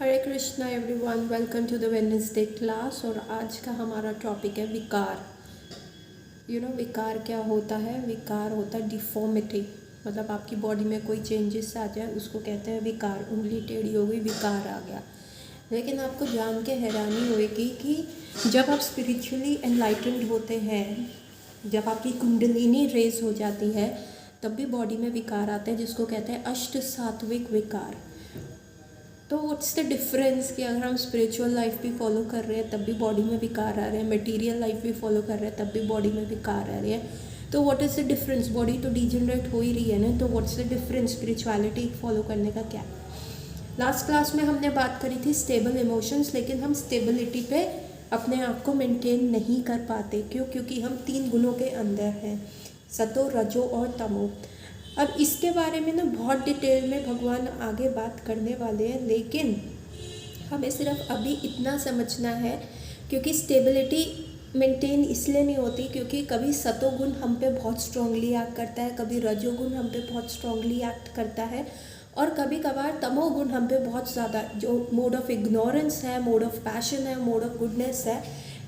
Hare Krishna everyone, welcome to the Wednesday class. और आज का हमारा टॉपिक है विकार। विकार क्या होता है? विकार होता है डिफॉर्मिटी, मतलब आपकी बॉडी में कोई चेंजेस आ जाए उसको कहते हैं विकार। उंगली टेढ़ी हो गई, विकार आ गया। लेकिन आपको जान के हैरानी होएगी कि जब आप स्पिरिचुअली एनलाइटेंड होते हैं, जब आपकी कुंडलिनी रेज हो जाती है, तब भी बॉडी में विकार आते हैं, जिसको कहते हैं अष्ट सात्विक विकार। तो व्हाट्स द डिफरेंस कि अगर हम स्पिरिचुअल लाइफ भी फॉलो कर रहे हैं तब भी बॉडी में विकार आ रहे हैं, मटेरियल लाइफ भी फॉलो कर रहे हैं तब भी बॉडी में विकार आ रहे हैं। तो what is the difference? Body तो डिजेनरेट हो ही रही है ना, तो what's the difference spirituality follow करने का? क्या लास्ट क्लास में हमने बात करी थी स्टेबल इमोशंस, लेकिन हम स्टेबिलिटी पे अपने आप को मेंटेन नहीं कर पाते। क्यों? क्योंकि हम 3 गुणों के अंदर हैं, सतो, रजो और तमो। अब इसके बारे में ना बहुत डिटेल में भगवान आगे बात करने वाले हैं, लेकिन हमें सिर्फ अभी इतना समझना है, क्योंकि स्टेबिलिटी मेंटेन इसलिए नहीं होती क्योंकि कभी सतोगुण हम पे बहुत स्ट्रांगली एक्ट करता है, कभी रजोगुण हम पे बहुत स्ट्रांगली एक्ट करता है, और कभी कभार तमोगुण हम पे बहुत ज़्यादा, जो मोड ऑफ इग्नोरेंस है, मोड ऑफ पैशन है, मोड ऑफ गुडनेस है,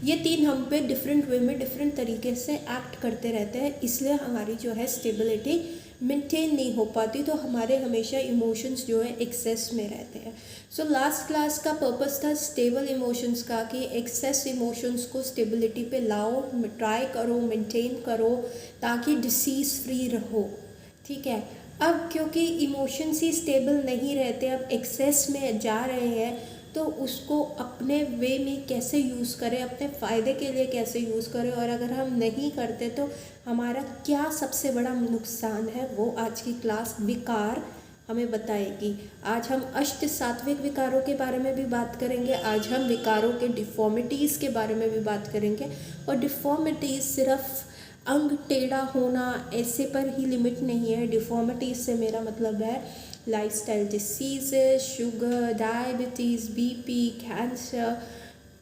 ये 3 हम पे डिफरेंट वे में डिफरेंट तरीके से एक्ट करते रहते हैं। इसलिए हमारी जो है स्टेबिलिटी मेंटेन नहीं हो पाती, तो हमारे हमेशा इमोशंस जो है एक्सेस में रहते हैं। सो लास्ट क्लास का पर्पस था स्टेबल इमोशंस का, कि एक्सेस इमोशंस को स्टेबिलिटी पे लाओ, ट्राई करो, मेंटेन करो, ताकि डिसीज़ फ्री रहो। ठीक है। अब क्योंकि इमोशंस ही स्टेबल नहीं रहते, अब एक्सेस में जा रहे हैं, तो उसको अपने वे में कैसे यूज़ करें, अपने फ़ायदे के लिए कैसे यूज़ करें, और अगर हम नहीं करते तो हमारा क्या सबसे बड़ा नुकसान है, वो आज की क्लास विकार हमें बताएगी। आज हम अष्ट सात्विक विकारों के बारे में भी बात करेंगे, आज हम विकारों के डिफॉर्मिटीज़ के बारे में भी बात करेंगे। और डिफॉर्मिटीज़ सिर्फ अंग टेढ़ा होना ऐसे पर ही लिमिट नहीं है। डिफॉर्मिटीज़ से मेरा मतलब है lifestyle diseases, sugar, diabetes, BP, cancer,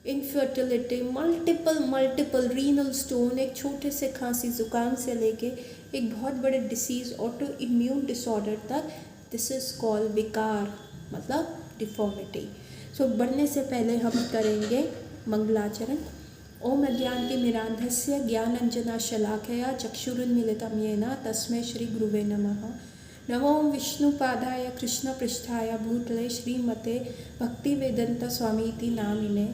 infertility, multiple renal stone, एक छोटे से खांसी जुकाम से लेके एक बहुत बड़े डिसीज़, ऑटो इम्यून डिसऑर्डर तक, दिस इज़ कॉल्ड विकार, मतलब डिफॉर्मिटी। सो बढ़ने से पहले हम करेंगे मंगलाचरण। ओम अज्ञानतिमिरान्धस्य ज्ञानाञ्जनशलाकया चक्षुरुन्मीलितं येन तस्मै श्री गुरुवे नमः। नमो विष्णुपादाय कृष्णपृष्ठाय भूतले श्रीमते भक्तिवेदांत स्वामीति नामिने।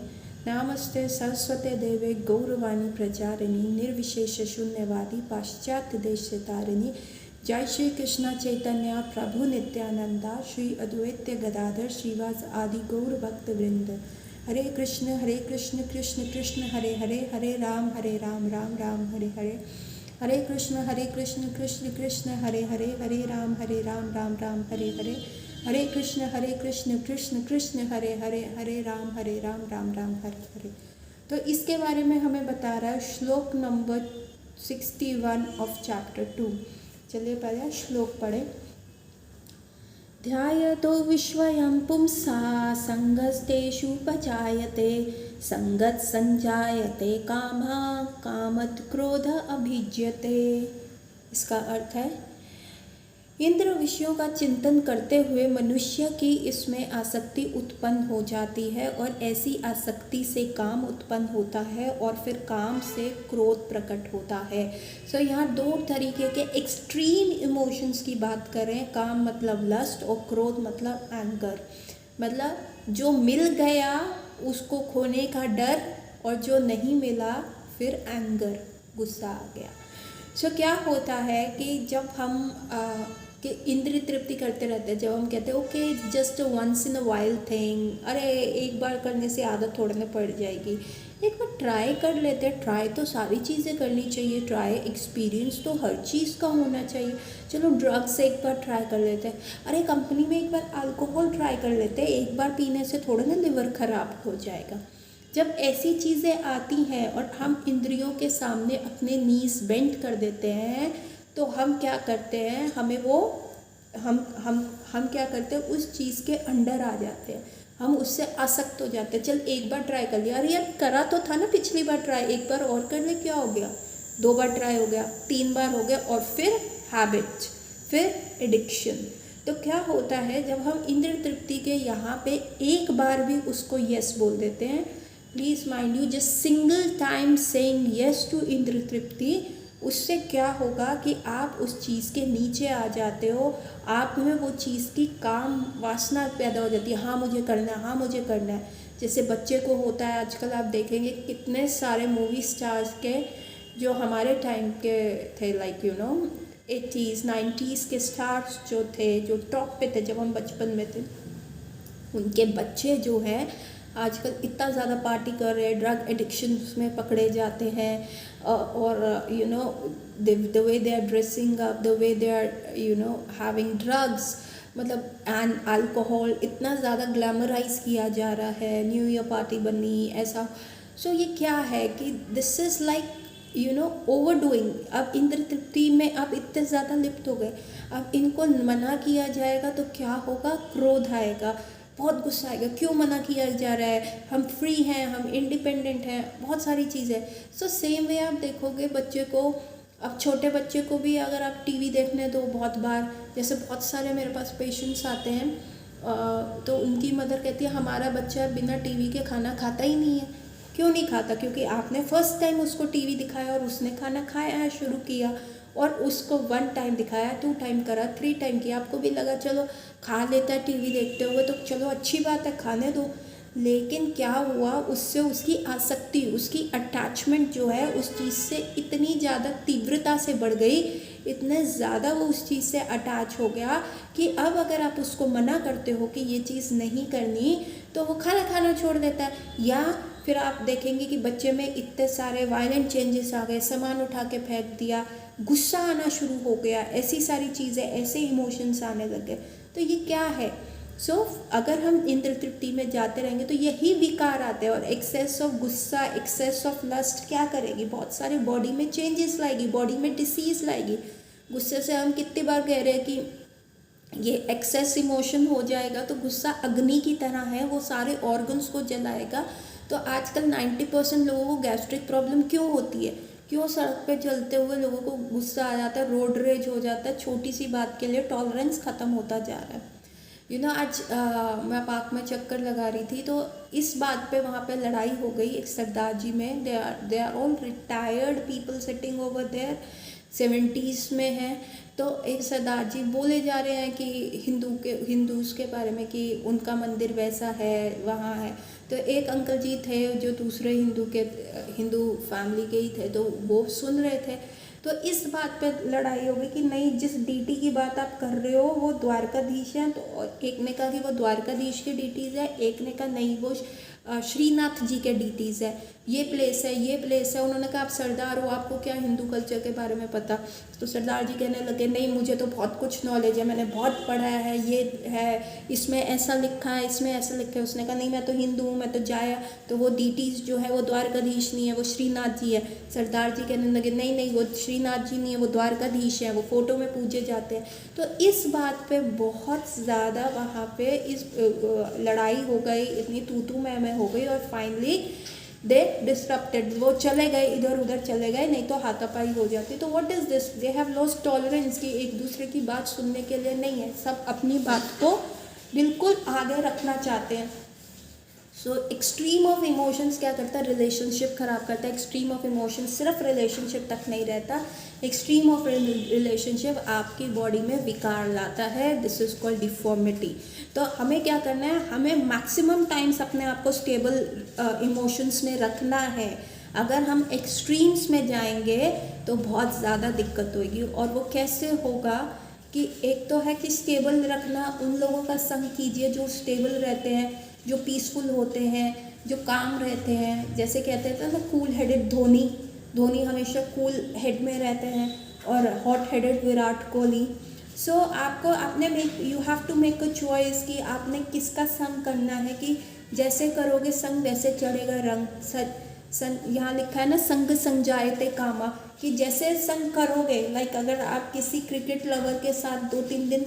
नमस्ते सरस्वते देवे गौरवाणी प्रचारिणी निर्विशेष शून्यवादी पाश्चात्य देश तारिणी। जय श्री कृष्ण चैतन्य प्रभु नित्यानंदा श्री अद्वैत गदाधर श्रीवास आदि गौर भक्त वृंद। हरे कृष्ण कृष्ण कृष्ण हरे हरे, हरे राम राम राम हरे हरे। हरे कृष्ण कृष्ण कृष्ण हरे हरे, हरे राम राम राम हरे हरे। हरे कृष्ण कृष्ण कृष्ण हरे हरे, हरे राम राम राम हरे हरे। तो इसके बारे में हमें बता रहा है श्लोक नंबर 61 ऑफ चैप्टर 2। चलिए पहले श्लोक पढ़े। ध्यायतो विश्वयं पुंसा संगस्तेषुपजायते, संगत संजायते कामा, कामत क्रोध अभिज्यते। इसका अर्थ है, इंद्र विषयों का चिंतन करते हुए मनुष्य की इसमें आसक्ति उत्पन्न हो जाती है, और ऐसी आसक्ति से काम उत्पन्न होता है, और फिर काम से क्रोध प्रकट होता है। सो यहाँ 2 तरीके के एक्सट्रीम इमोशंस की बात करें। काम मतलब लस्ट, और क्रोध मतलब एंगर, मतलब जो मिल गया उसको खोने का डर, और जो नहीं मिला फिर एंगर, गुस्सा आ गया। सो क्या होता है कि जब हम कि इंद्रिय तृप्ति करते रहते हैं, जब हम कहते हैं okay just once in a while thing, अरे एक बार करने से आदत थोड़े में पड़ जाएगी, एक बार ट्राई कर लेते हैं। ट्राई तो सारी चीज़ें करनी चाहिए, ट्राई एक्सपीरियंस तो हर चीज़ का होना चाहिए। चलो ड्रग्स एक बार ट्राई कर लेते हैं, अरे कंपनी में एक बार अल्कोहल ट्राई कर लेते हैं, एक बार पीने से थोड़ा ना लिवर ख़राब हो जाएगा। जब ऐसी चीज़ें आती हैं और हम इंद्रियों के सामने अपने नीज बेंड कर देते हैं, तो हम क्या करते हैं, हमें वो हम क्या करते हैं, उस चीज़ के अंडर आ जाते हैं, हम उससे आसक्त हो जाते हैं। चल एक बार ट्राई कर लिया, अरे यार करा तो था ना पिछली बार ट्राई, एक बार और कर ले, क्या हो गया, 2 बार ट्राई हो गया, 3 बार हो गया, और फिर हैबिट, फिर एडिक्शन। तो क्या होता है जब हम इंद्र तृप्ति के यहाँ पे एक बार भी उसको यस बोल देते हैं, please mind you just single time saying yes to इंद्र तृप्ति, उससे क्या होगा कि आप उस चीज़ के नीचे आ जाते हो, आप में वो चीज़ की काम वासना पैदा हो जाती है, हाँ मुझे करना है, हाँ मुझे करना है। जैसे बच्चे को होता है, आजकल आप देखेंगे कितने सारे मूवी स्टार्स के जो हमारे टाइम के थे, लाइक 80s 90s के स्टार्स जो थे, जो टॉप पे थे जब हम बचपन में थे, उनके बच्चे जो है आजकल इतना ज़्यादा पार्टी कर रहे हैं, ड्रग एडिक्शंस में पकड़े जाते हैं, और the way they are dressing up, the way they are having drugs, मतलब एंड अल्कोहल इतना ज़्यादा ग्लैमराइज किया जा रहा है, न्यू ईयर पार्टी बनी ऐसा। सो ये क्या है कि this is like over doing. अब इंद्र तृप्ति में आप इतने ज़्यादा लिप्त हो गए, अब इनको मना किया जाएगा तो क्या होगा, क्रोध आएगा, बहुत गुस्सा आएगा, क्यों मना किया जा रहा है, हम फ्री हैं, हम इंडिपेंडेंट हैं, बहुत सारी चीज़ें। सो सेम वे आप देखोगे बच्चे को, अब छोटे बच्चे को भी अगर आप टीवी देखने दो, बहुत बार जैसे बहुत सारे मेरे पास पेशेंट्स आते हैं, तो उनकी मदर कहती है हमारा बच्चा बिना टीवी के खाना खाता ही नहीं है। क्यों नहीं खाता, क्योंकि आपने फर्स्ट टाइम उसको टीवी दिखाया और उसने खाना खाया है, शुरू किया, और उसको 1 टाइम दिखाया, 2 टाइम करा, 3 टाइम किया, आपको भी लगा चलो खा लेता है टीवी देखते हुए तो चलो अच्छी बात है खाने दो। लेकिन क्या हुआ, उससे उसकी आसक्ति, उसकी अटैचमेंट जो है उस चीज़ से इतनी ज़्यादा तीव्रता से बढ़ गई, इतने ज़्यादा वो उस चीज़ से अटैच हो गया कि अब अगर आप उसको मना करते हो कि ये चीज़ नहीं करनी, तो वो खाना खाना छोड़ देता है। या फिर आप देखेंगे कि बच्चे में इतने सारे वायलेंट चेंजेस आ गए, सामान उठा के फेंक दिया, गुस्सा आना शुरू हो गया, ऐसी सारी चीज़ें, ऐसे इमोशंस आने लगे। तो ये क्या है? अगर हम इंद्र तृप्ति में जाते रहेंगे तो यही विकार आते हैं, और एक्सेस ऑफ गुस्सा, एक्सेस ऑफ लस्ट क्या करेगी, बहुत सारे बॉडी में चेंजेस लाएगी, बॉडी में डिसीज़ लाएगी। गुस्से से हम कितनी बार कह रहे हैं कि ये एक्सेस इमोशन हो जाएगा, तो गुस्सा अग्नि की तरह है, वो सारे ऑर्गन्स को जलाएगा। तो आजकल 90% लोगों को गैस्ट्रिक प्रॉब्लम क्यों होती है, क्यों सड़क पे चलते हुए लोगों को गुस्सा आ जाता है, रोड रेज हो जाता है, छोटी सी बात के लिए टॉलरेंस ख़त्म होता जा रहा है। आज मैं पार्क में चक्कर लगा रही थी, तो इस बात पे वहाँ पे लड़ाई हो गई एक सरदार जी में। They are all retired people sitting over there, 70s में हैं। तो एक सरदार जी बोले जा रहे हैं कि हिंदूज़ के बारे में कि उनका मंदिर वैसा है, वहाँ है। तो एक अंकल जी थे जो दूसरे हिंदू फैमिली के ही थे, तो वो सुन रहे थे। तो इस बात पे लड़ाई हो गई कि नहीं, जिस डीटी की बात आप कर रहे हो वो द्वारकाधीश है। तो एक ने कहा कि वो द्वारकाधीश के डीटीज़ है, एक ने कहा नहीं वो श्रीनाथ जी के डीटीज़ है, ये प्लेस है, ये प्लेस है। उन्होंने कहा आप सरदार हो, आपको क्या हिंदू कल्चर के बारे में पता? तो सरदार जी कहने लगे नहीं, मुझे तो बहुत कुछ नॉलेज है, मैंने बहुत पढ़ा है, ये है, इसमें ऐसा लिखा है, इसमें ऐसा लिखा है। उसने कहा नहीं मैं तो हिंदू हूँ, मैं तो जाया, तो वो डीटीज़ जो है वो द्वारकाधीश नहीं है, वो श्रीनाथ जी है। सरदार जी कहने लगे नहीं नहीं, वो श्रीनाथ जी नहीं है, वो द्वारकाधीश है, वो फ़ोटो में पूजे जाते हैं। तो इस बात पे बहुत ज़्यादा वहाँ पे इस लड़ाई हो गई, इतनी तू मैं हो गई, और फाइनली दे डिस्टर्बटेड, वो चले गए, इधर उधर चले गए, नहीं तो हाथापाई हो जाती। तो what is this, they have lost tolerance कि एक दूसरे की बात सुनने के लिए नहीं है, सब अपनी बात को बिल्कुल आगे रखना चाहते हैं। सो एक्सट्रीम ऑफ इमोशंस क्या करता है, रिलेशनशिप ख़राब करता है। एक्सट्रीम ऑफ इमोशंस सिर्फ रिलेशनशिप तक नहीं रहता, एक्सट्रीम ऑफ रिलेशनशिप आपकी बॉडी में विकार लाता है। This is called deformity. तो हमें क्या करना है, हमें मैक्सिमम टाइम्स अपने आप को स्टेबल इमोशंस में रखना है। अगर हम एक्सट्रीम्स में जाएंगे तो बहुत ज़्यादा दिक्कत होगी। और वो कैसे होगा कि एक तो है कि स्टेबल रखना, उन लोगों का संग कीजिए जो स्टेबल रहते हैं, जो पीसफुल होते हैं, जो काम रहते हैं। जैसे कहते थे ना कूल हेडेड धोनी हमेशा कूल हेड में रहते हैं, और hot headed Virat Kohli. So आपको आपने you have to make a choice कि आपने किसका संग करना है, कि जैसे करोगे संग वैसे चढ़ेगा रंग। यहाँ लिखा है ना, संग संजायते कामा, कि जैसे संग करोगे, लाइक अगर आप किसी क्रिकेट लवर के साथ 2-3 दिन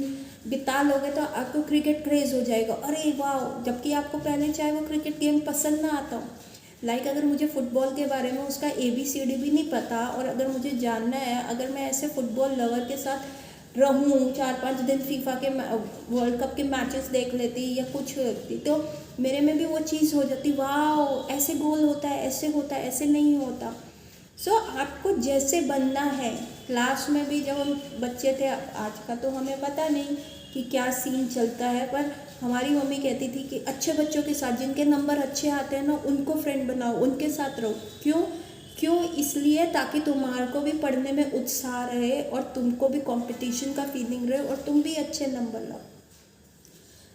बिता लोगे तो आपको क्रिकेट क्रेज़ हो जाएगा, अरे वाह, जबकि आपको पहले चाहे वो क्रिकेट गेम पसंद ना आता हो। लाइक अगर मुझे फ़ुटबॉल के बारे में उसका ABCD भी नहीं पता, और अगर मुझे जानना है, अगर मैं ऐसे फ़ुटबॉल लवर के साथ रहूँ, 4-5 दिन फीफा के वर्ल्ड कप के मैचेस देख लेती या कुछ देखती, तो मेरे में भी वो चीज़ हो जाती, वाह ऐसे गोल होता है, ऐसे होता है, ऐसे नहीं होता। सो आपको जैसे बनना है। क्लास में भी जब हम बच्चे थे, आज का तो हमें पता नहीं कि क्या सीन चलता है, पर हमारी मम्मी कहती थी कि अच्छे बच्चों के साथ, जिनके नंबर अच्छे आते हैं ना, उनको फ्रेंड बनाओ, उनके साथ रहो। क्यों क्यों इसलिए ताकि तुम्हारे को भी पढ़ने में उत्साह रहे और तुमको भी कंपटीशन का फीलिंग रहे और तुम भी अच्छे नंबर लाओ।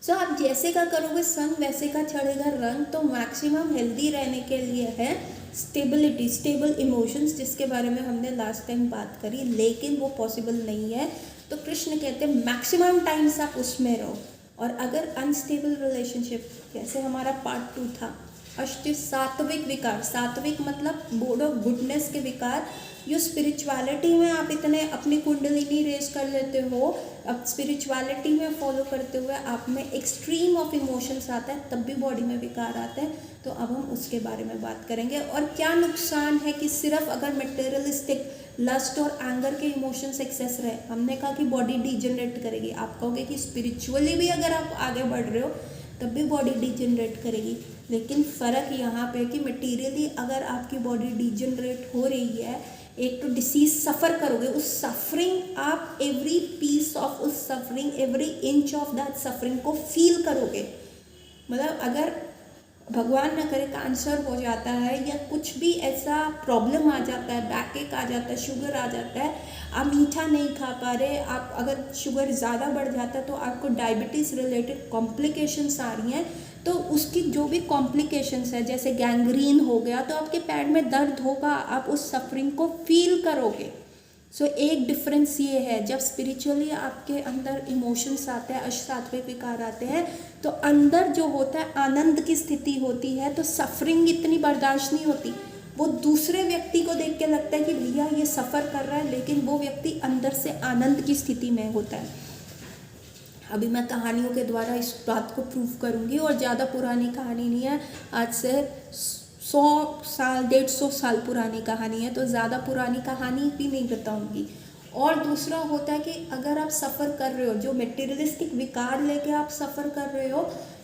सो आप जैसे का करोगे संग वैसे का चढ़ेगा रंग। तो मैक्सिमम हेल्दी रहने के लिए है स्टेबिलिटी, स्टेबल इमोशंस, जिसके बारे में हमने लास्ट टाइम बात करी, लेकिन वो पॉसिबल नहीं है। तो कृष्ण कहते हैं मैक्सिमम टाइम्स आप उसमें रहो। और अगर अनस्टेबल रिलेशनशिप, जैसे हमारा पार्ट 2 था, सात्विक विकार, सात्विक मतलब बोर्ड ऑफ गुडनेस के विकार, जो स्पिरिचुअलिटी में आप इतने अपनी कुंडलिनी रेज कर लेते हो, अब स्पिरिचुअलिटी में फॉलो करते हुए आप में एक्सट्रीम ऑफ इमोशंस आता है, तब भी बॉडी में विकार आते हैं। तो अब हम उसके बारे में बात करेंगे और क्या नुकसान है कि सिर्फ अगर मटेरियलिस्टिक लस्ट और एंगर के इमोशंस एक्सेस रहे। हमने कहा कि बॉडी डिजेनरेट करेगी, आप कहोगे कि स्पिरिचुअली भी अगर आप आगे बढ़ रहे हो तब भी बॉडी डिजेनरेट करेगी, लेकिन फ़र्क यहाँ पे कि मटेरियली अगर आपकी बॉडी डिजेनरेट हो रही है, एक तो डिसीज सफ़र करोगे, उस सफरिंग आप एवरी पीस ऑफ उस suffering, every inch of that suffering को फील करोगे। मतलब अगर भगवान न करे कैंसर हो जाता है या कुछ भी ऐसा प्रॉब्लम आ जाता है, बैक एक आ जाता है, शुगर आ जाता है, आप मीठा नहीं खा पा रहे, आप अगर शुगर ज़्यादा बढ़ जाता है तो आपको डायबिटीज़ रिलेटेड कॉम्प्लिकेशंस आ रही हैं, तो उसकी जो भी कॉम्प्लिकेशंस है, जैसे गैंग्रीन हो गया, तो आपके पैर में दर्द होगा, आप उस सफरिंग को फील करोगे। सो एक डिफरेंस ये है, जब स्पिरिचुअली आपके अंदर इमोशंस आते हैं, अष्टसात्विक विकार आते हैं, तो अंदर जो होता है आनंद की स्थिति होती है, तो सफरिंग इतनी बर्दाश्त नहीं होती। वो दूसरे व्यक्ति को देख के लगता है कि भैया ये सफ़र कर रहा है, लेकिन वो व्यक्ति अंदर से आनंद की स्थिति में होता है। अभी मैं कहानियों के द्वारा इस बात को प्रूव करूँगी, और ज़्यादा पुरानी कहानी नहीं है, आज से 100 साल 150 साल पुरानी कहानी है, तो ज़्यादा पुरानी कहानी भी नहीं बताऊँगी। और दूसरा होता है कि अगर आप सफ़र कर रहे हो, जो मटेरियलिस्टिक विकार लेके आप सफ़र कर रहे हो,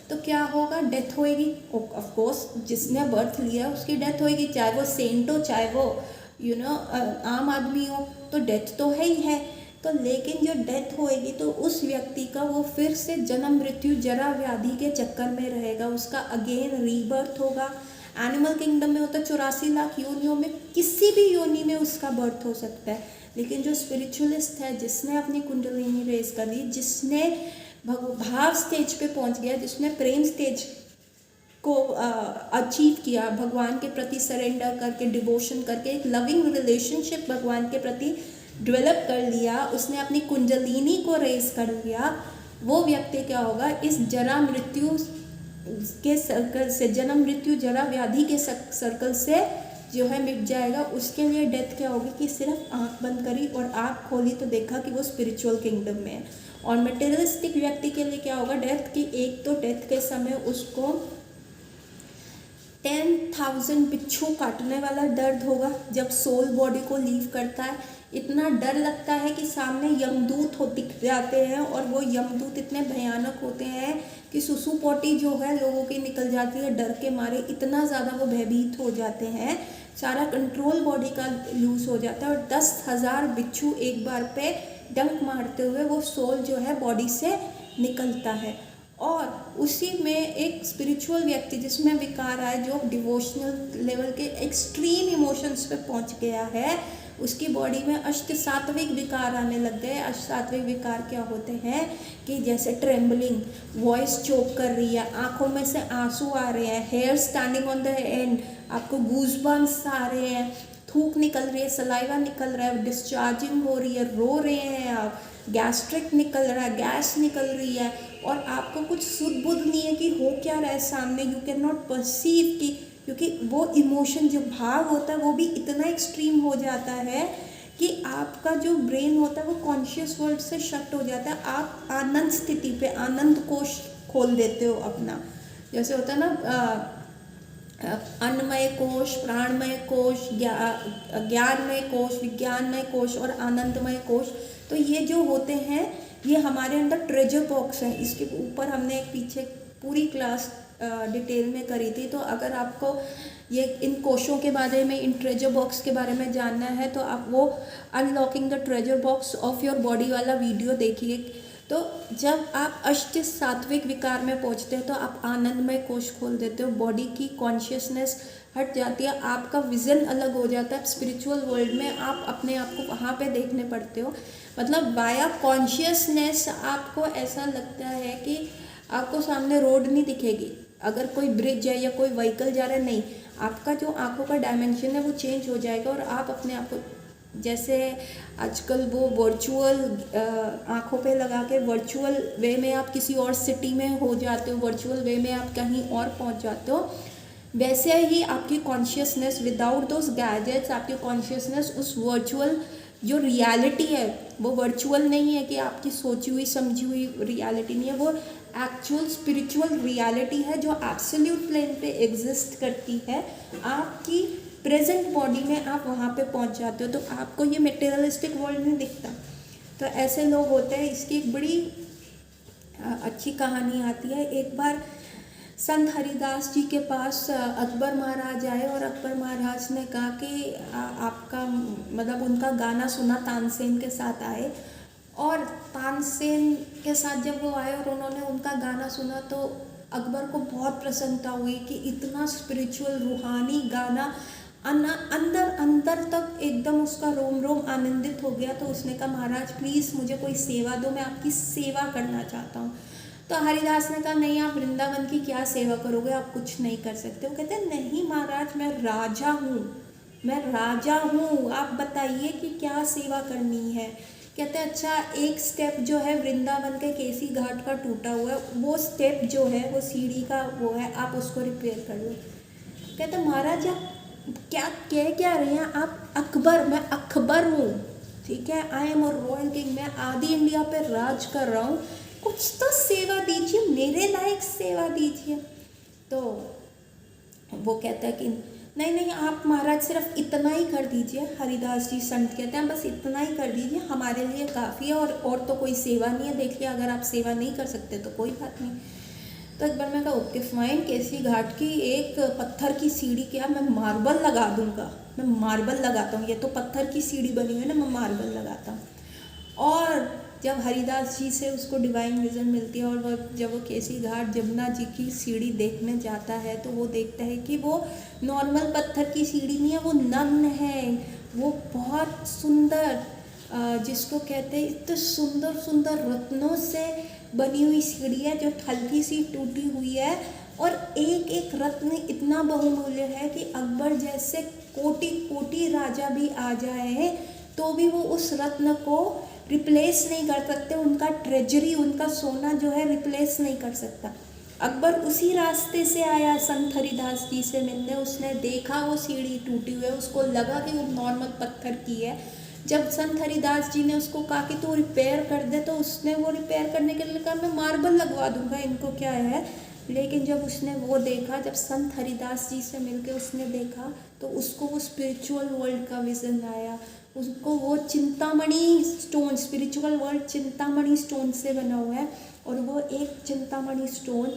तो क्या होगा, डेथ होएगी। ऑफ कोर्स जिसने बर्थ लिया उसकी डेथ होएगी, चाहे वो सेंट हो, चाहे वो आम आदमी हो, तो डेथ तो है ही है। तो लेकिन जो डेथ होएगी तो उस व्यक्ति का वो फिर से जन्म मृत्यु जरा व्याधि के चक्कर में रहेगा, उसका अगेन रीबर्थ होगा। एनिमल किंगडम में होता है 84 लाख योनियों में किसी भी योनि में उसका बर्थ हो सकता है। लेकिन जो स्पिरिचुअलिस्ट है, जिसने अपनी कुंडलिनी रेज कर दी, जिसने भाव स्टेज पे पहुंच गया, जिसने प्रेम स्टेज को अचीव किया, भगवान के प्रति सरेंडर करके, डिवोशन करके, एक लविंग रिलेशनशिप भगवान के प्रति डेवलप कर लिया, उसने अपनी कुंडलिनी को रेज कर लिया, वो व्यक्ति क्या होगा, इस जरा मृत्यु के सर्कल से, जन्म मृत्यु जरा व्याधि के सर्कल से जो है मिट जाएगा। उसके लिए डेथ क्या होगी कि सिर्फ आंख बंद करी और आंख खोली तो देखा कि वो स्पिरिचुअल किंगडम में है। और मटेरियलिस्टिक व्यक्ति के लिए क्या होगा, डेथ की, एक तो डेथ के समय उसको 10,000 बिच्छू काटने वाला दर्द होगा जब सोल बॉडी को लीव करता है। इतना डर लगता है कि सामने यमदूत दिख जाते हैं, और वो यमदूत इतने भयानक होते हैं कि सुसु पोटी जो है लोगों की निकल जाती है डर के मारे, इतना ज़्यादा वो भयभीत हो जाते हैं, सारा कंट्रोल बॉडी का लूज हो जाता है, और 10,000 बिच्छू एक बार पे डंक मारते हुए वो सोल जो है बॉडी से निकलता है। और उसी में एक स्पिरिचुअल व्यक्ति जिसमें विकार आए, जो डिवोशनल लेवल के एक्सट्रीम इमोशंस पे पहुंच गया है, उसकी बॉडी में अष्ट सात्विक विकार आने लग गए। अष्ट सात्विक विकार क्या होते हैं कि जैसे ट्रेम्बलिंग, वॉइस चोक कर रही है, आंखों में से आंसू आ रहे हैं, hair standing on the end, आपको गूज़बम्स आ रहे हैं, थूक निकल रही है, सलाइवा निकल रहा है, डिस्चार्जिंग हो रही है, रो रहे हैं आप, गैस्ट्रिक निकल रहा है, गैस निकल रही है, और आपको कुछ सुध बुध नहीं है कि हो क्या रहा है सामने, यू कैन नॉट परसीव कि, क्योंकि वो इमोशन जो भाव होता है वो भी इतना एक्सट्रीम हो जाता है कि आपका जो ब्रेन होता है वो कॉन्शियस वर्ल्ड से शट हो जाता है, आप आनंद स्थिति पे, आनंद कोश खोल देते हो अपना। जैसे होता है ना, अन्नमय कोश, प्राणमय कोश, ज्ञानमय कोश, विज्ञानमय कोश और आनंदमय कोश। तो ये जो होते हैं ये हमारे अंदर ट्रेजर बॉक्स है। इसके ऊपर हमने एक पीछे पूरी क्लास डिटेल में करी थी। तो अगर आपको ये इन कोशों के बारे में, इन ट्रेजर बॉक्स के बारे में जानना है तो आप वो unlocking the treasure box of your body वाला वीडियो देखिए। तो जब आप अष्ट सात्विक विकार में पहुंचते हैं तो आप आनंदमय कोश खोल देते हो, बॉडी की कॉन्शियसनेस हट जाती है, आपका विजन अलग हो जाता है। स्पिरिचुअल वर्ल्ड में आप अपने आप को वहाँ पे देखने पड़ते हो। मतलब वाया कॉन्शियसनेस आपको ऐसा लगता है कि आपको सामने रोड नहीं दिखेगी, अगर कोई ब्रिज है या कोई व्हीकल जा रहा है, नहीं, आपका जो आंखों का डायमेंशन है वो चेंज हो जाएगा और आप अपने आप को, जैसे आजकल वो वर्चुअल आंखों पे लगा के वर्चुअल वे में आप किसी और सिटी में हो जाते हो, वर्चुअल वे में आप कहीं और पहुंच जाते हो, वैसे ही आपकी कॉन्शियसनेस विदाउट दोज गैजेट्स, आपकी कॉन्शियसनेस उस वर्चुअल जो रियलिटी है वो वर्चुअल नहीं है कि आपकी सोची हुई समझी हुई रियलिटी नहीं है, वो एक्चुअल स्पिरिचुअल रियलिटी है जो एब्सोल्यूट प्लेन पे एग्जिस्ट करती है। आपकी प्रेजेंट बॉडी में आप वहाँ पे पहुँच जाते हो तो आपको ये मटेरियलिस्टिक वर्ल्ड नहीं दिखता। तो ऐसे लोग होते हैं। इसकी एक बड़ी अच्छी कहानी आती है। एक बार संत हरिदास जी के पास अकबर महाराज आए और अकबर महाराज ने कहा कि आपका मतलब उनका गाना सुना, तानसेन के साथ आए और तानसेन के साथ जब वो आए और उन्होंने उनका गाना सुना तो अकबर को बहुत प्रसन्नता हुई कि इतना स्पिरिचुअल रूहानी गाना अंदर अंदर तक एकदम उसका रोम रोम आनंदित हो गया। तो उसने कहा महाराज प्लीज़ मुझे कोई सेवा दो, मैं आपकी सेवा करना चाहता हूँ। तो हरिदास ने कहा नहीं, आप वृंदावन की क्या सेवा करोगे, आप कुछ नहीं कर सकते। वो कहते नहीं महाराज, मैं राजा हूँ, मैं राजा हूँ, आप बताइए कि क्या सेवा करनी है। कहते अच्छा, एक स्टेप जो है वृंदावन के केसी घाट का टूटा हुआ है, वो स्टेप जो है वो सीढ़ी का वो है, आप उसको रिपेयर कर लो। कहते महाराज आप क्या कह क्या रहे हैं आप, अकबर, मैं अकबर हूँ, ठीक है, I am a royal king, मैं आदि इंडिया पे राज कर रहा हूँ, कुछ तो सेवा दीजिए, मेरे लायक सेवा दीजिए। तो वो कहता है कि नहीं नहीं आप महाराज सिर्फ इतना ही कर दीजिए। हरिदास जी संत कहते हैं बस इतना ही कर दीजिए, हमारे लिए काफ़ी है, और तो कोई सेवा नहीं है, देखिए अगर आप सेवा नहीं कर सकते तो कोई बात नहीं। तो एक बार मैं कहा ओके फाइन, केसी घाट की एक पत्थर की सीढ़ी, क्या मैं मार्बल लगा दूंगा, मैं मार्बल लगाता हूँ, ये तो पत्थर की सीढ़ी बनी हुई है ना, मैं मार्बल लगाता हूँ। और जब हरिदास जी से उसको डिवाइन विजन मिलती है और वह जब वो केसी घाट जमुना जी की सीढ़ी देखने जाता है तो वो देखता है कि वो नॉर्मल पत्थर की सीढ़ी नहीं है, वो नग्न है, वो बहुत सुंदर, जिसको कहते हैं इतने सुंदर सुंदर रत्नों से बनी हुई सीढ़ी है जो हल्की सी टूटी हुई है, और एक एक रत्न इतना बहुमूल्य है कि अकबर जैसे कोटि कोटि राजा भी आ जाए तो भी वो उस रत्न को रिप्लेस नहीं कर सकते, उनका ट्रेजरी, उनका सोना जो है रिप्लेस नहीं कर सकता। अकबर उसी रास्ते से आया संत हरिदास जी से मिलने, उसने देखा वो सीढ़ी टूटी हुई है, उसको लगा कि वो नॉर्मल पत्थर की है। जब संत हरिदास जी ने उसको कहा कि तू रिपेयर कर दे तो उसने वो रिपेयर करने के लिए कहा मैं मार्बल लगवा दूंगा, इनको क्या है। लेकिन जब उसने वो देखा, जब संत हरिदास जी से मिलके उसने देखा तो उसको वो स्पिरिचुअल वर्ल्ड का विजन आया, उसको वो Chintamani stone, spiritual world Chintamani stone से बना हुआ है, और वो एक चिंतामणि स्टोन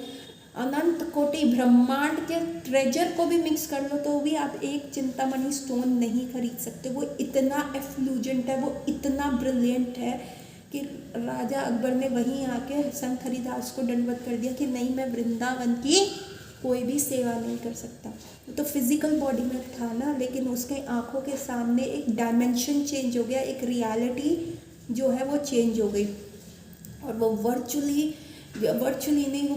अनंत कोटि ब्रह्मांड के ट्रेजर को भी मिक्स कर लो तो भी आप एक चिंतामणि स्टोन नहीं खरीद सकते। वो इतना एफ्लूजेंट है, वो इतना ब्रिलियंट है कि राजा अकबर ने वहीं आके संत हरिदास को दंडवत कर दिया कि नहीं, मैं वृंदावन की कोई भी सेवा नहीं कर सकता। तो फिजिकल बॉडी में था ना, लेकिन उसके आंखों के सामने एक डायमेंशन चेंज हो गया, एक रियलिटी जो है वो चेंज हो गई, और वो वर्चुअली नहीं, वो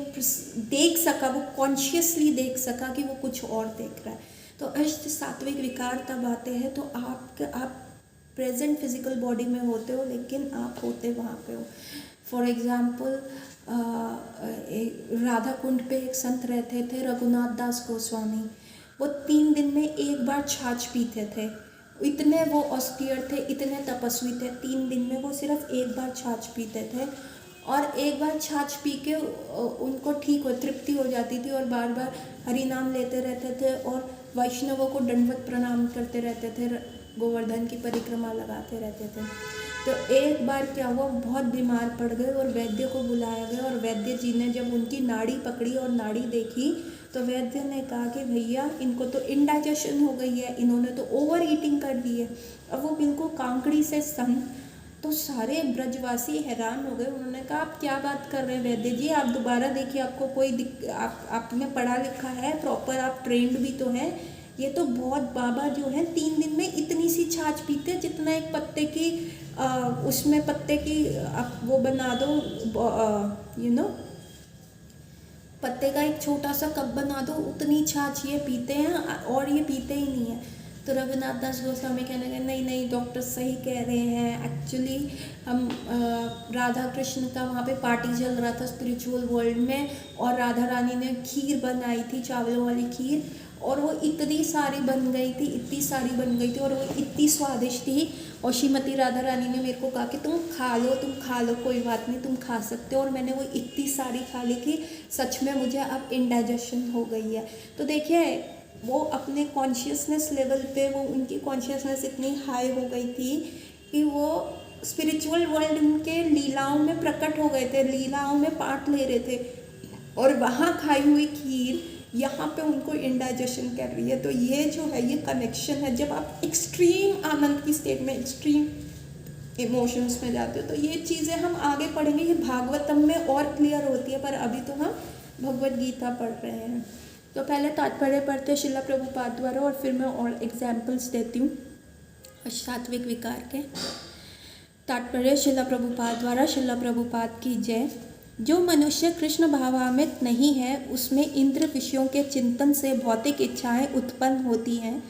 देख सका, वो कॉन्शियसली देख सका कि वो कुछ और देख रहा है। तो अष्ट सात्विक विकार तब आते हैं तो आप प्रेजेंट फिजिकल बॉडी में होते हो लेकिन आप होते वहाँ पे हो। फॉर एग्जाम्पल राधा कुंड पे एक संत रहते थे, रघुनाथ दास गोस्वामी, वो 3 दिन में एक बार छाछ पीते थे, इतने वो ऑस्टियर थे, इतने तपस्वी थे, 3 दिन में वो सिर्फ एक बार छाछ पीते थे। और एक बार छाछ पी के उनको ठीक हो तृप्ति हो जाती थी और बार बार हरि नाम लेते रहते थे और वैष्णवों को दंडवत प्रणाम करते रहते थे, गोवर्धन की परिक्रमा लगाते रहते थे। तो एक बार क्या हुआ, बहुत बीमार पड़ गए और वैद्य को बुलाया गया और वैद्य जी ने जब उनकी नाड़ी पकड़ी और नाड़ी देखी तो वैद्य ने कहा कि भैया इनको तो इंडाइजेशन हो गई है, इन्होंने तो ओवर ईटिंग कर दी है। अब वो बिल्कुल कांकड़ी से सन। तो सारे ब्रजवासी हैरान हो गए। उन्होंने कहा आप क्या बात कर रहे हैं वैद्य जी, आप दोबारा देखिए, आपको कोई आप में पढ़ा लिखा है प्रॉपर, आप ट्रेंड भी तो हैं। ये तो बहुत बाबा जो है 3 दिन में इतनी सी छाछ पीते हैं जितना एक पत्ते की उसमें पत्ते की आप वो बना दो, पत्ते का एक छोटा सा कप बना दो, उतनी छाछ ये पीते हैं और ये पीते ही नहीं है। तो रघुनाथ दास गोस्वामी कहने लगे नहीं नहीं डॉक्टर सही कह रहे हैं, एक्चुअली हम राधा कृष्ण का वहाँ पे पार्टी चल रहा था स्पिरिचुअल वर्ल्ड में और राधा रानी ने खीर बनाई थी, चावलों वाली खीर, और वो इतनी सारी बन गई थी, इतनी सारी बन गई थी और वो इतनी स्वादिष्ट थी। और श्रीमती राधा रानी ने मेरे को कहा कि तुम खा लो कोई बात नहीं, तुम खा सकते हो। और मैंने वो इतनी सारी खा ली कि सच में मुझे अब इंडाइजेशन हो गई है। तो देखिए वो अपने कॉन्शियसनेस लेवल पे वो उनकी कॉन्शियसनेस इतनी हाई हो गई थी कि वो स्पिरिचुअल वर्ल्ड उनके लीलाओं में प्रकट हो गए थे, लीलाओं में पार्ट ले रहे थे और वहाँ खाई हुई खीर यहाँ पे उनको इंडाइजेशन कर रही है। तो ये जो है ये कनेक्शन है। जब आप एक्सट्रीम आनंद की स्टेट में, एक्सट्रीम इमोशंस में जाते हो तो ये चीज़ें हम आगे पढ़ेंगे, ये भागवतम में और क्लियर होती है, पर अभी तो हम भगवद गीता पढ़ रहे हैं। तो पहले तात्पर्य पढ़ते हैं शिला प्रभुपाद द्वारा और फिर मैं और एग्जाम्पल्स देती हूँ सात्विक विकार के। तात्पर्य शिला प्रभुपाद द्वारा। शिला प्रभुपाद की जय। जो मनुष्य कृष्ण भावान्वित नहीं है उसमें इंद्र विषयों के चिंतन से भौतिक इच्छाएं उत्पन्न होती हैं।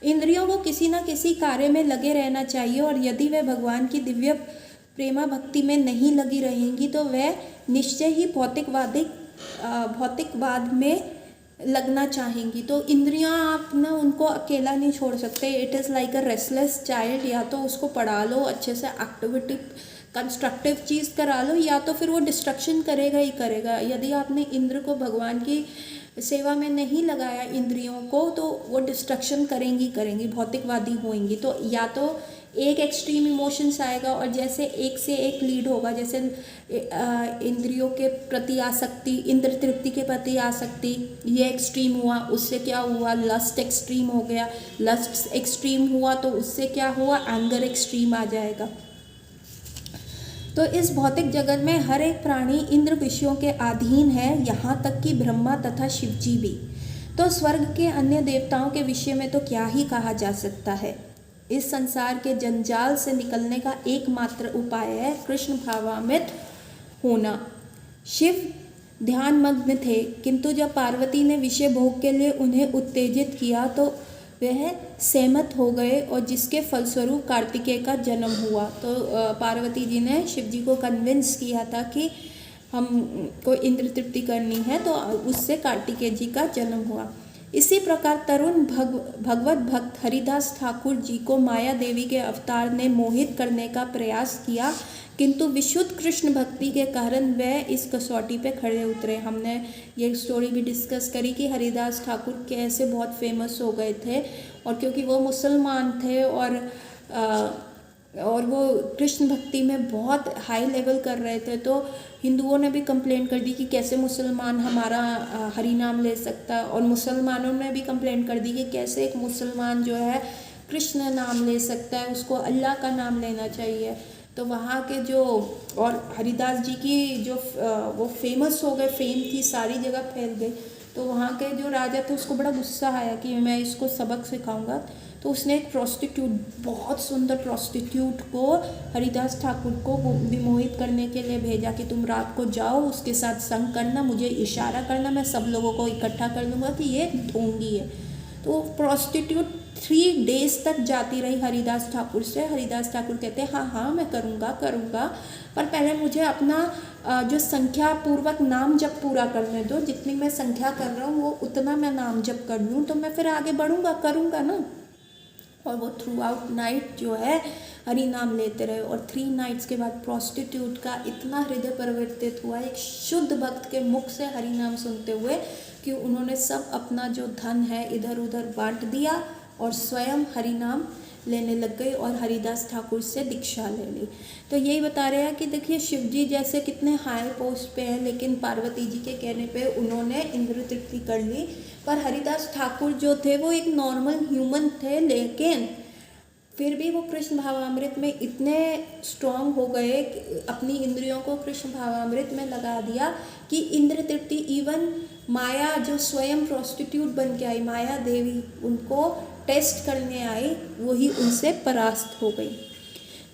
इंद्रियों को किसी न किसी कार्य में लगे रहना चाहिए और यदि वे भगवान की दिव्य प्रेमा भक्ति में नहीं लगी रहेंगी तो वह निश्चय ही भौतिकवाद में लगना चाहेंगी। तो इंद्रियां आप ना उनको अकेला नहीं छोड़ सकते। It is like a restless child, या तो उसको पढ़ा लो अच्छे से, एक्टिविटी कंस्ट्रक्टिव चीज़ करा लो, या तो फिर वो डिस्ट्रक्शन करेगा ही करेगा। यदि आपने इंद्र को भगवान की सेवा में नहीं लगाया इंद्रियों को तो वो डिस्ट्रक्शन करेंगी, भौतिकवादी होंगी। तो या तो एक एक्सट्रीम इमोशंस आएगा और जैसे एक से एक लीड होगा, जैसे इंद्रियों के प्रति आसक्ति, इंद्र तृप्ति के प्रति आसक्ति, ये एक्सट्रीम हुआ, उससे क्या हुआ, लस्ट एक्सट्रीम हो गया, लस्ट एक्सट्रीम हुआ तो उससे क्या हुआ, एंगर एक्सट्रीम आ जाएगा। तो इस भौतिक जगत में हर एक प्राणी इंद्र विषयों के अधीन है, यहाँ तक कि ब्रह्मा तथा शिवजी भी। तो स्वर्ग के अन्य देवताओं के विषय में तो क्या ही कहा जा सकता है। इस संसार के जंजाल से निकलने का एकमात्र उपाय है कृष्ण भावान्वित होना। शिव ध्यानमग्न थे, किंतु जब पार्वती ने विषय भोग के लिए उन्हें उत्तेजित किया तो वह सहमत हो गए और जिसके फलस्वरूप कार्तिकेय का जन्म हुआ। तो पार्वती जी ने शिव जी को कन्विंस किया था कि हमको इंद्र तृप्ति करनी है, तो उससे कार्तिकेय जी का जन्म हुआ। इसी प्रकार तरुण भगवत भक्त हरिदास ठाकुर जी को माया देवी के अवतार ने मोहित करने का प्रयास किया, किंतु विशुद्ध कृष्ण भक्ति के कारण वह इस कसौटी पे खड़े उतरे। हमने ये स्टोरी भी डिस्कस करी कि हरिदास ठाकुर कैसे बहुत फेमस हो गए थे, और क्योंकि वो मुसलमान थे और वो कृष्ण भक्ति में बहुत हाई लेवल कर रहे थे, तो हिंदुओं ने भी कंप्लेंट कर दी कि कैसे मुसलमान हमारा हरि नाम ले सकता, और मुसलमानों ने भी कंप्लेंट कर दी कि कैसे एक मुसलमान जो है कृष्ण नाम ले सकता है, उसको अल्लाह का नाम लेना चाहिए। तो वहाँ के जो, और हरिदास जी की जो वो फेमस हो गए, फेम थी सारी जगह फैल गई, तो वहाँ के जो राजा थे उसको बड़ा गुस्सा आया कि मैं इसको सबक सिखाऊंगा। तो उसने एक प्रोस्टिट्यूट, बहुत सुंदर प्रोस्टिट्यूट को हरिदास ठाकुर को विमोहित करने के लिए भेजा कि तुम रात को जाओ, उसके साथ संग करना, मुझे इशारा करना, मैं सब लोगों को इकट्ठा कर लूँगा कि ये ढोंगी है। तो प्रोस्टिट्यूट 3 डेज तक जाती रही हरिदास ठाकुर से। हरिदास ठाकुर कहते हैं हाँ मैं करूँगा, पर पहले मुझे अपना जो संख्या पूर्वक नाम जप पूरा करने दो, जितनी मैं संख्या कर रहा हूँ वो उतना मैं नाम जप कर लूँ तो मैं फिर आगे बढ़ूँगा, करूँगा ना। और वो थ्रू आउट नाइट जो है हरि नाम लेते रहे। और 3 नाइट्स के बाद प्रोस्टिट्यूट का इतना हृदय परिवर्तित हुआ एक शुद्ध भक्त के मुख से हरि नाम सुनते हुए कि उन्होंने सब अपना जो धन है इधर उधर बांट दिया और स्वयं हरि नाम लेने लग गई और हरिदास ठाकुर से दीक्षा ले ली। तो यही बता रहे हैं कि देखिए शिव जी जैसे कितने हाई पोस्ट पे हैं, लेकिन पार्वती जी के कहने पे उन्होंने इंद्र तृप्ति कर ली। पर हरिदास ठाकुर जो थे वो एक नॉर्मल ह्यूमन थे, लेकिन फिर भी वो कृष्ण भावामृत में इतने स्ट्रांग हो गए कि अपनी इंद्रियों को कृष्ण भावामृत में लगा दिया कि इंद्र तृप्ति, इवन माया जो स्वयं प्रोस्टिट्यूट बन के आई, माया देवी उनको टेस्ट करने आई, वही उनसे परास्त हो गई।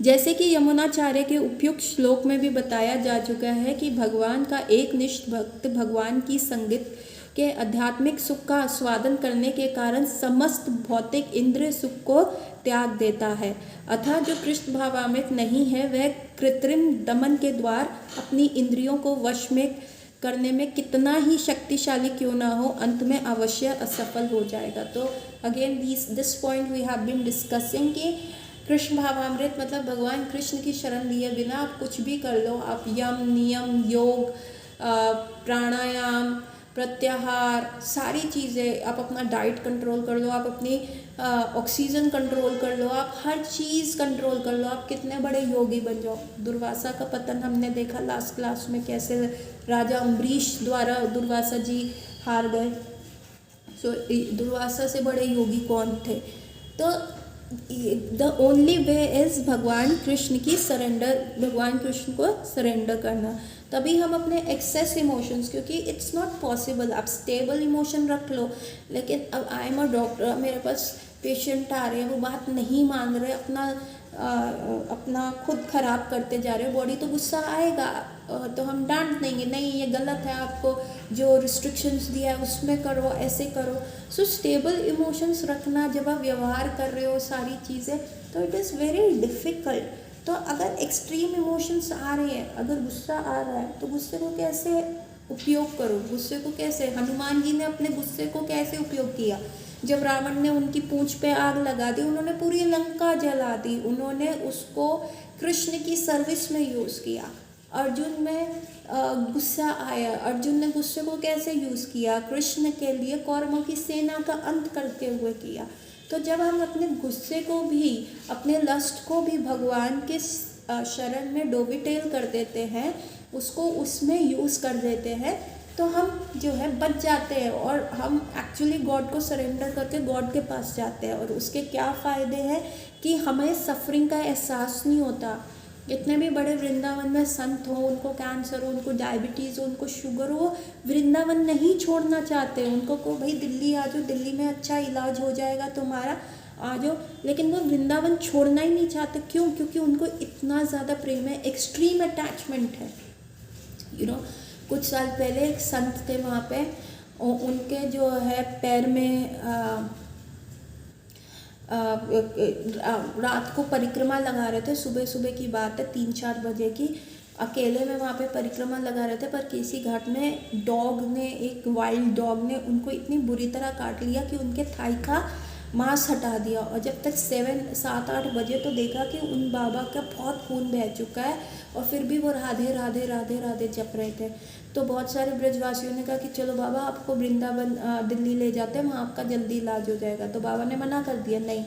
जैसे कि यमुनाचार्य के उपयुक्त श्लोक में भी बताया जा चुका है कि भगवान का एक निष्ठ भक्त भगवान की संगत के आध्यात्मिक सुख का आस्वादन करने के कारण समस्त भौतिक इंद्रिय सुख को त्याग देता है। अतः जो कृष्ण भावामृत नहीं है वह कृत्रिम दमन के द्वार अपनी इंद्रियों को वश में करने में कितना ही शक्तिशाली क्यों ना हो, अंत में अवश्य असफल हो जाएगा। तो again this point we have been discussing कि कृष्ण भावामृत मतलब भगवान कृष्ण की शरण लिए बिना आप कुछ भी कर लो, आप यम नियम योग प्राणायाम प्रत्याहार सारी चीज़ें, आप अपना डाइट कंट्रोल कर लो, आप अपनी ऑक्सीजन कंट्रोल कर लो, आप हर चीज़ कंट्रोल कर लो, आप कितने बड़े योगी बन जाओ। दुर्वासा का पतन हमने देखा लास्ट क्लास में, कैसे राजा अम्बरीश द्वारा दुर्वासा जी हार गए। सो दुर्वासा से बड़े योगी कौन थे? तो द ओनली वे इज़ भगवान कृष्ण की सरेंडर, भगवान कृष्ण को सरेंडर करना। तभी हम अपने एक्सेस इमोशंस, क्योंकि इट्स नॉट पॉसिबल, आप स्टेबल इमोशन रख लो, लेकिन अब आई एम अ डॉक्टर, मेरे पास पेशेंट आ रहे हैं, वो बात नहीं मान रहे, अपना खुद खराब करते जा रहे हो, बॉडी तो गुस्सा आएगा, तो हम डांट देंगे, नहीं ये गलत है, आपको जो रिस्ट्रिक्शंस दिया है उसमें करो, ऐसे करो। सो स्टेबल इमोशंस रखना जब आप व्यवहार कर रहे हो सारी चीज़ें, तो इट इज़ वेरी डिफ़िकल्ट। तो अगर एक्सट्रीम इमोशंस आ रहे हैं, अगर गुस्सा आ रहा है, तो गुस्से को कैसे उपयोग करो, गुस्से को कैसे, हनुमान जी ने अपने गुस्से को कैसे उपयोग किया? जब रावण ने उनकी पूंछ पे आग लगा दी, उन्होंने पूरी लंका जला दी, उन्होंने उसको कृष्ण की सर्विस में यूज़ किया। अर्जुन में गुस्सा आया, अर्जुन ने गुस्से को कैसे यूज़ किया? कृष्ण के लिए कौरवों की सेना का अंत करते हुए किया। तो जब हम अपने गुस्से को भी, अपने लस्ट को भी भगवान के शरण में डोविटेल कर देते हैं, उसको उसमें यूज़ कर देते हैं, तो हम जो है बच जाते हैं और हम एक्चुअली गॉड को सरेंडर करके गॉड के पास जाते हैं। और उसके क्या फ़ायदे हैं कि हमें सफरिंग का एहसास नहीं होता। जितने भी बड़े वृंदावन में संत हो, उनको कैंसर हो, उनको डायबिटीज़ हो, उनको शुगर हो, वृंदावन नहीं छोड़ना चाहते। उनको को भाई दिल्ली आ जाओ, दिल्ली में अच्छा इलाज हो जाएगा तुम्हारा, आ जाओ, लेकिन वो वृंदावन छोड़ना ही नहीं चाहते। क्यों? क्योंकि उनको इतना ज़्यादा प्रेम है, एक्सट्रीम अटैचमेंट है। कुछ साल पहले एक संत थे वहाँ पे, और उनके जो है पैर में रात को परिक्रमा लगा रहे थे, सुबह सुबह की बात है, 3-4 बजे की, अकेले में वहाँ पे परिक्रमा लगा रहे थे, पर केसी घाट में डॉग ने, एक वाइल्ड डॉग ने उनको इतनी बुरी तरह काट लिया कि उनके थाई का मांस हटा दिया। और जब तक 7-8 बजे तो देखा कि उन बाबा का बहुत खून बह चुका है, और फिर भी वो राधे राधे राधे राधे जप रहे थे। तो बहुत सारे ब्रजवासियों ने कहा कि चलो बाबा आपको वृंदावन दिल्ली ले जाते हैं, वहाँ आपका जल्दी इलाज हो जाएगा। तो बाबा ने मना कर दिया, नहीं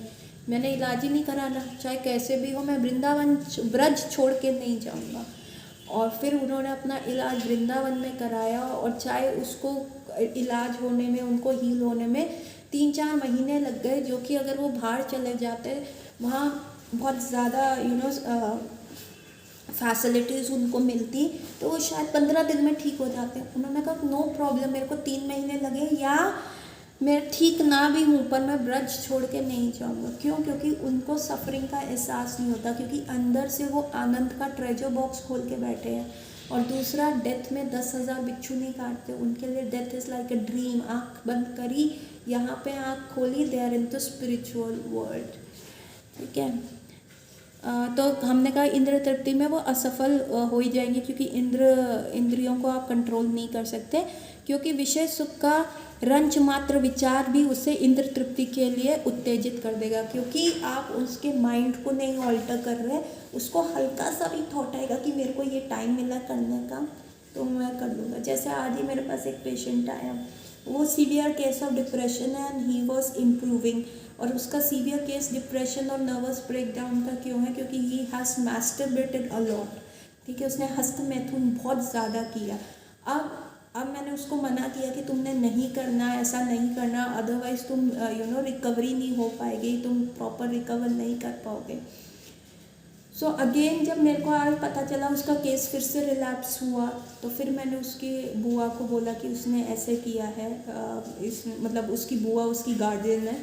मैंने इलाज ही नहीं कराना, चाहे कैसे भी हो, मैं वृंदावन ब्रज छोड़ के नहीं जाऊँगा। और फिर उन्होंने अपना इलाज वृंदावन में कराया, और चाहे उसको इलाज होने में, उनको हील होने में 3-4 महीने लग गए, जो कि अगर वो बाहर चले जाते, वहाँ बहुत ज़्यादा फैसिलिटीज़ उनको मिलती, तो वो शायद 15 दिन में ठीक हो जाते। उन्होंने कहा नो प्रॉब्लम, मेरे को 3 महीने लगे या मैं ठीक ना भी हूँ, पर मैं ब्रज छोड़ के नहीं जाऊँगा। क्यों? क्योंकि उनको सफरिंग का एहसास नहीं होता, क्योंकि अंदर से वो आनंद का ट्रेजर बॉक्स खोल के बैठे हैं। और दूसरा, डेथ में 10,000 बिच्छू नहीं काटते, उनके लिए death is like a dream. आँख बंद करी, यहाँ पे आँख खोली, they are in the spiritual world. ठीक है, तो हमने कहा इंद्र तृप्ति में वो असफल हो ही जाएंगे, क्योंकि इंद्रियों को आप कंट्रोल नहीं कर सकते, क्योंकि विषय सुख का रंच मात्र विचार भी उसे इंद्र तृप्ति के लिए उत्तेजित कर देगा, क्योंकि आप उसके माइंड को नहीं ऑल्टर कर रहे, उसको हल्का सा भी थॉट आएगा कि मेरे को ये टाइम मिला करने का तो मैं कर लूँगा। जैसे आज ही मेरे पास एक पेशेंट आया, वो सीवियर केस ऑफ डिप्रेशन है एंड ही वाज इम्प्रूविंग, और उसका सीवियर केस डिप्रेशन और नर्वस ब्रेकडाउन का क्यों है, क्योंकि ही हैज़ मैस्टरबेटेड अ लॉट, ठीक है, उसने हस्तमैथुन बहुत ज़्यादा किया। अब मैंने उसको मना किया कि तुमने नहीं करना, ऐसा नहीं करना, अदरवाइज़ तुम रिकवरी नहीं हो पाएगी, तुम प्रॉपर रिकवर नहीं कर पाओगे। सो अगेन जब मेरे को आज पता चला उसका केस फिर से रिलैप्स हुआ, तो फिर मैंने उसकी बुआ को बोला कि उसने ऐसे किया है, मतलब उसकी बुआ उसकी गार्डियन है,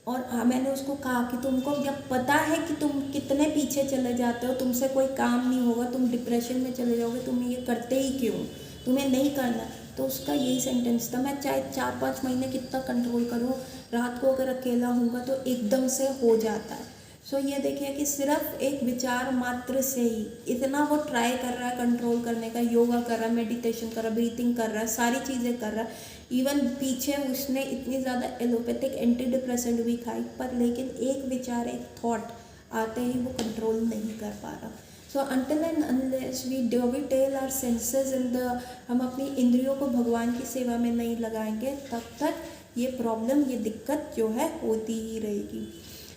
और मैंने उसको कहा कि तुमको जब पता है कि तुम कितने पीछे चले जाते हो, तुमसे कोई काम नहीं होगा, तुम डिप्रेशन में चले जाओगे, तुम ये करते ही क्यों, तुम्हें नहीं करना। तो उसका यही सेंटेंस था, मैं चाहे 4-5 महीने कितना कंट्रोल करूँ, रात को अगर अकेला होऊंगा तो एकदम से हो जाता है। सो ये देखिए कि सिर्फ एक विचार मात्र से ही इतना वो ट्राई कर रहा है कंट्रोल करने का, योगा कर रहा है, मेडिटेशन कर रहा है, ब्रीथिंग कर रहा है, सारी चीज़ें कर रहा है, इवन पीछे उसने इतनी ज़्यादा एलोपैथिक एंटी डिप्रेसेंट भी खाई, पर लेकिन एक विचार, एक थॉट आते ही वो कंट्रोल नहीं कर पा रहा। So until and unless we dovetail our senses in the, हम अपनी इंद्रियों को भगवान की सेवा में नहीं लगाएंगे, तब तक ये प्रॉब्लम, ये दिक्कत जो है होती ही रहेगी।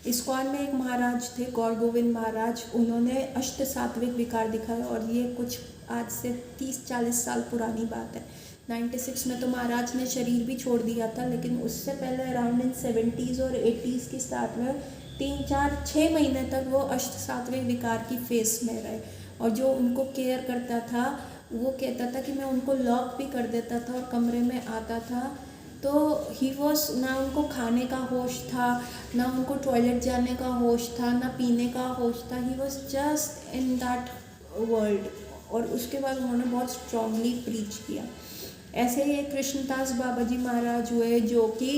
इस्कॉन में एक महाराज थे, गौर गोविंद महाराज, उन्होंने अष्ट सात्विक विकार दिखाए, और ये कुछ आज से 30-40 साल पुरानी बात है। 96 में तो महाराज ने शरीर भी छोड़ दिया था, लेकिन उससे पहले अराउंड इन 70s और 80s की स्टार्ट में 3-4-6 महीने तक वो अष्ट सात्विक विकार की फेस में रहे, और जो उनको केयर करता था वो कहता था कि मैं उनको लॉक भी कर देता था और कमरे में आता था, तो ही वॉज, ना उनको खाने का होश था, ना उनको टॉयलेट जाने का होश था, ना पीने का होश था, he was just in that world. और उसके बाद उन्होंने बहुत स्ट्रांगली प्रीच किया। ऐसे ही एक कृष्णदास बाबा जी महाराज हुए, जो कि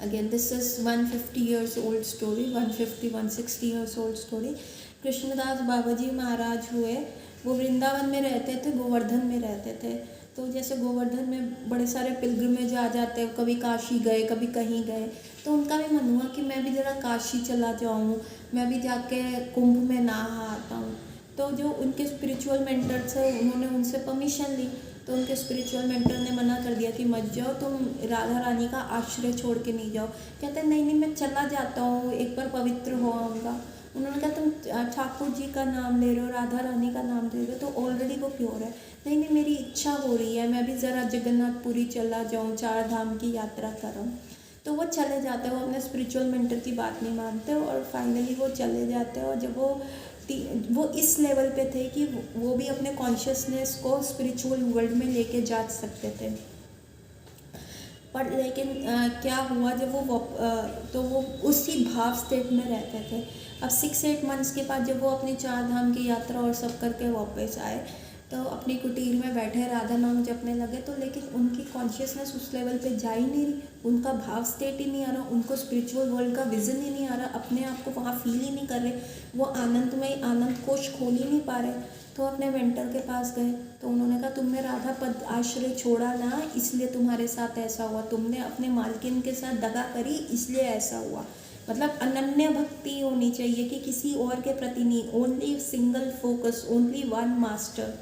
again this is 150 years old story, 150-160 years old story. Krishnadas Baba ji Maharaj हुए, वो वृंदावन में रहते थे, गोवर्धन में रहते थे। तो जैसे गोवर्धन में बड़े सारे पिलग्रिमेज आ जाते हैं, कभी काशी गए, कभी कहीं गए, तो उनका भी मन हुआ कि मैं भी ज़रा काशी चला जाऊँ, मैं भी जाके कुंभ में नहा आता हूँ। तो जो उनके स्पिरिचुअल मेंटर्स हैं, उन्होंने उनसे परमिशन ली, तो उनके स्पिरिचुअल मेंटर ने मना कर दिया कि मत जाओ, तुम राधा रानी का आश्रय छोड़ के नहीं जाओ। कहते नहीं नहीं, मैं चला जाता हूँ, एक बार पवित्र हो आऊँगा। उन्होंने कहा तुम ठाकुर जी का नाम ले रहे हो, राधा रानी का नाम ले रहे हो, तो ऑलरेडी वो प्योर है। नहीं नहीं, मेरी इच्छा हो रही है, मैं भी ज़रा जगन्नाथपुरी चला जाऊँ, 4 धाम की यात्रा करूँ। तो वो चले जाते हैं, वो अपने स्पिरिचुअल मेंटर की बात नहीं मानते, और फाइनली वो चले जाते हैं। और जब वो इस लेवल पे थे कि वो भी अपने कॉन्शियसनेस को स्पिरिचुअल वर्ल्ड में लेके जा सकते थे। पर लेकिन क्या हुआ, जब तो वो उसी भाव स्टेट में रहते थे। अब 6-8 मंथ्स के बाद जब वो अपनी 4 धाम की यात्रा और सब करके वापस आए, तो अपनी कुटीर में बैठे राधा नाम जपने लगे, तो लेकिन उनकी कॉन्शियसनेस उस लेवल पे जा ही नहीं रही, उनका भाव स्टेट ही नहीं आ रहा, उनको स्पिरिचुअल वर्ल्ड का विजन ही नहीं आ रहा, अपने आप को वहाँ फील ही नहीं कर रहे, वो आनंद में आनंद कोश खोल ही नहीं पा रहे। तो अपने मेंटर के पास गए, तो उन्होंने कहा तुमने राधा पद आश्रय छोड़ा ना, इसलिए तुम्हारे साथ ऐसा हुआ, तुमने अपने मालकिन के साथ दगा करी, इसलिए ऐसा हुआ। मतलब अनन्य भक्ति होनी चाहिए कि किसी और के प्रति नहीं, only single focus, only one master.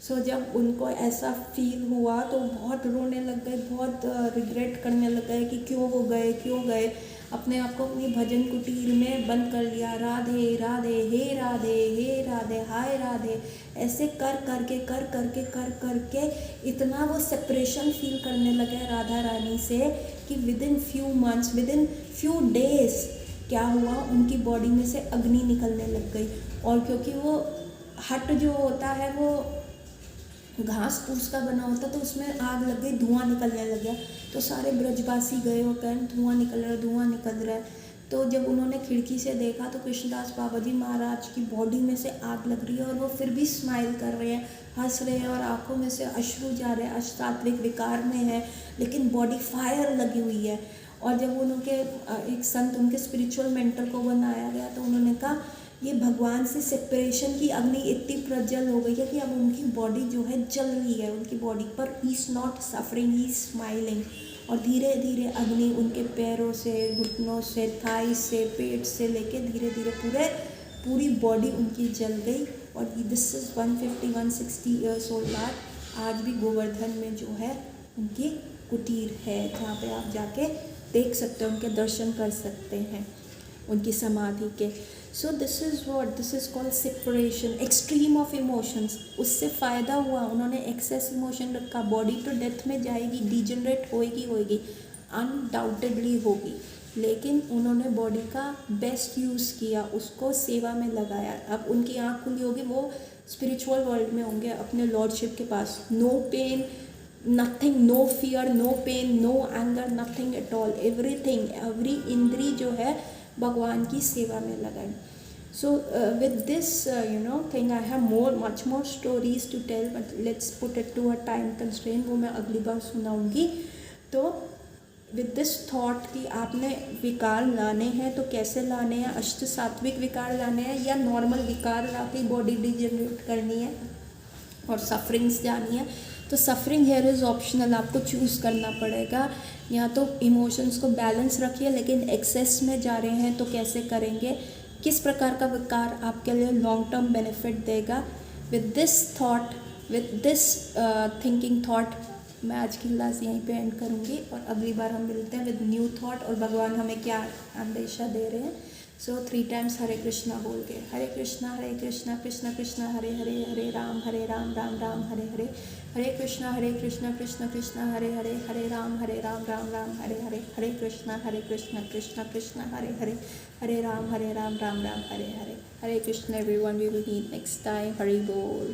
So जब उनको ऐसा फील हुआ तो बहुत रोने लग गए, बहुत रिग्रेट करने लग गए कि क्यों वो गए, क्यों गए। अपने आप को अपनी भजन कुटीर में बंद कर लिया, राधे राधे हे राधे, हे राधे हाय राधे, ऐसे कर करके इतना वो सेपरेशन फील करने लगे राधा रानी से कि with in few months, with in few days क्या हुआ, उनकी बॉडी में से अग्नि निकलने लग गई। और क्योंकि वो हट जो होता है वो घास फूस का बना होता, तो उसमें आग लग गई, धुआं निकलने लग गया। तो सारे ब्रजवासी गए और कहें धुआं निकल रहा है। तो जब उन्होंने खिड़की से देखा तो कृष्णदास बाबा जी महाराज की बॉडी में से आग लग रही है, और वो फिर भी स्माइल कर रहे हैं, हंस रहे हैं, और आंखों में से अश्रु जा रहे हैं, सात्विक विकार में है लेकिन बॉडी फायर लगी हुई है। और जब उनके एक संत उनके स्पिरिचुअल मेंटर को बनाया गया तो उन्होंने कहा ये भगवान से सेपरेशन की अग्नि इतनी प्रज्वल हो गई है कि अब उनकी बॉडी जो है जल रही है उनकी बॉडी पर, he is not suffering, he is smiling. और धीरे धीरे अग्नि उनके पैरों से, घुटनों से, थाई से, पेट से लेके धीरे धीरे पूरी बॉडी उनकी जल गई। और दिस इज़ 150-160 ईयर्स ओल्ड बाद आज भी गोवर्धन में जो है उनकी कुटीर है, जहाँ पे आप जाके देख सकते हो, उनके दर्शन कर सकते हैं उनकी समाधि के। So this is called separation, extreme of emotions. उससे फ़ायदा हुआ, उन्होंने एक्सेस इमोशन रखा, बॉडी तो डेथ में जाएगी, डिजनरेट होएगी, अनडाउटेडली होगी, लेकिन उन्होंने बॉडी का बेस्ट यूज़ किया, उसको सेवा में लगाया। अब उनकी आँख खुली होगी, वो स्पिरिचुअल वर्ल्ड में होंगे अपने लॉर्डशिप के पास। No pain, nothing, no fear, no pain, no anger, nothing at all, everything, every इंद्री जो है भगवान की सेवा में लगाई। So with this thing I have much more stories to tell, but let's put it to a time constraint, वो मैं अगली बार सुनाऊंगी। तो विद दिस थॉट कि आपने विकार लाने हैं तो कैसे लाने हैं, अष्ट सात्विक विकार लाने हैं या नॉर्मल विकार ला के बॉडी डिजनरेट करनी है और सफरिंग्स जानी है, तो सफरिंग हेयर इज़ ऑप्शनल, आपको चूज़ करना पड़ेगा। या तो इमोशंस को बैलेंस रखिए, लेकिन एक्सेस में जा रहे हैं तो कैसे करेंगे, किस प्रकार का विकार आपके लिए लॉन्ग टर्म बेनिफिट देगा। With this thought, with this thinking thought, मैं आज की क्लास यहीं पे एंड करूँगी और अगली बार हम मिलते हैं विद न्यू थॉट, और भगवान हमें क्या अंदेशा दे रहे हैं। सो 3 टाइम्स हरे कृष्णा बोल के, Hare Krishna Krishna Krishna Hare Hare, Hare Ram Ram Ram Hare Hare, Hare Krishna Krishna Krishna Hare Hare, Hare Ram Ram Ram Hare Hare, Hare Krishna Krishna Krishna Hare Hare, Hare Ram Ram Ram Hare Hare, Hare Krishna everyone, we will meet next time, Hari बोल।